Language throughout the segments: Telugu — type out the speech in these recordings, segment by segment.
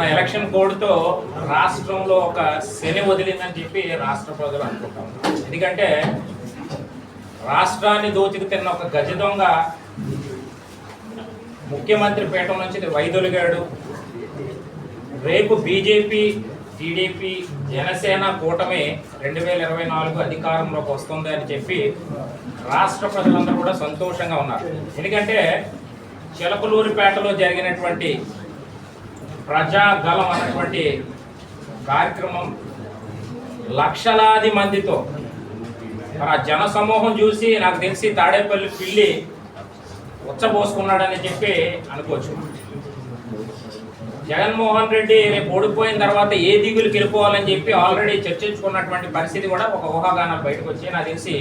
మొన్న ఎలక్షన్ కోడ్తో రాష్ట్రంలో ఒక శని వదిలిందని చెప్పి రాష్ట్ర ప్రజలు అనుకుంటాం. ఎందుకంటే రాష్ట్రాన్ని దోచుకు తిన్న ఒక గజ దొంగ ముఖ్యమంత్రి పీఠం నుంచి వైదొలిగాడు. రేపు బీజేపీ, టీడీపీ, జనసేన కూటమి 2024 అధికారంలోకి వస్తుంది అని చెప్పి రాష్ట్ర ప్రజలందరూ కూడా సంతోషంగా ఉన్నారు. ఎందుకంటే చిలకలూరిపేటలో జరిగినటువంటి ప్రజాగలం అన్నటువంటి కార్యక్రమం లక్షలాది మందితో ఆ జన సమూహం చూసి నాకు తెలిసి తాడేపల్లి పిల్లి ఉచ్చబోసుకున్నాడని చెప్పి అనుకోవచ్చు. జగన్మోహన్ రెడ్డి రేపు ఓడిపోయిన తర్వాత ఏ దిగులు గెలుపోవాలని చెప్పి ఆల్రెడీ చర్చించుకున్నటువంటి పరిస్థితి కూడా ఒక ఊహాగానాలు బయటకు వచ్చి నాకు తెలిసి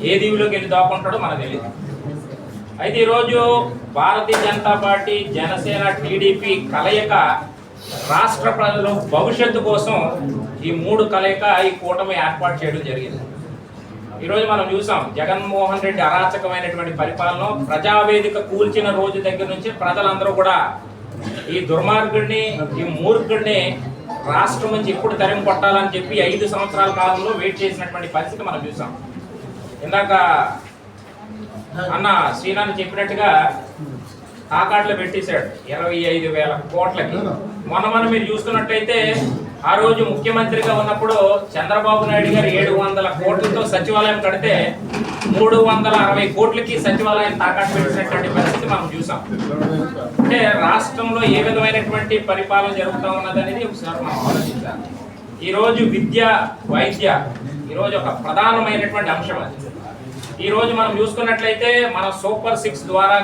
ఏ దిగులోకి వెళ్ళి దాక్కుంటాడో మనకు తెలియదు. అయితే ఈరోజు భారతీయ జనతా పార్టీ, జనసేన, టీడీపీ కలయిక రాష్ట్ర ప్రజల భవిష్యత్తు కోసం ఈ మూడు కలయిక ఈ కూటమి ఏర్పాటు చేయడం జరిగింది. ఈరోజు మనం చూసాం జగన్మోహన్ రెడ్డి అరాచకమైనటువంటి పరిపాలన, ప్రజావేదిక కూల్చిన రోజు దగ్గర నుంచి ప్రజలందరూ కూడా ఈ దుర్మార్గుడిని, ఈ మూర్ఖుడిని రాష్ట్రం నుంచి ఎప్పుడు తరిమి కొట్టాలని చెప్పి 5 సంవత్సరాల కాలంలో వెయిట్ చేసినటువంటి పరిస్థితి మనం చూసాం. ఇందాక అన్న శ్రీనాథ్ చెప్పినట్టుగా తాకాట్లో పెట్టేశాడు 25,000 కోట్లకి. మనం మీరు చూసుకున్నట్టయితే ఆ రోజు ముఖ్యమంత్రిగా ఉన్నప్పుడు చంద్రబాబు నాయుడు గారు 700 కోట్లతో సచివాలయం కడితే 360 కోట్లకి సచివాలయం తాకాటు పెట్టినటువంటి పరిస్థితి మనం చూసాం. అంటే రాష్ట్రంలో ఏ విధమైనటువంటి పరిపాలన జరుగుతూ ఉన్నది అనేది ఒకసారి మనం ఆలోచించాలి. ఈరోజు విద్య, వైద్య ఈరోజు ఒక ప్రధానమైనటువంటి అంశం అది. ఈరోజు మనం చూసుకున్నట్లయితే మన సూపర్ 6 ద్వారా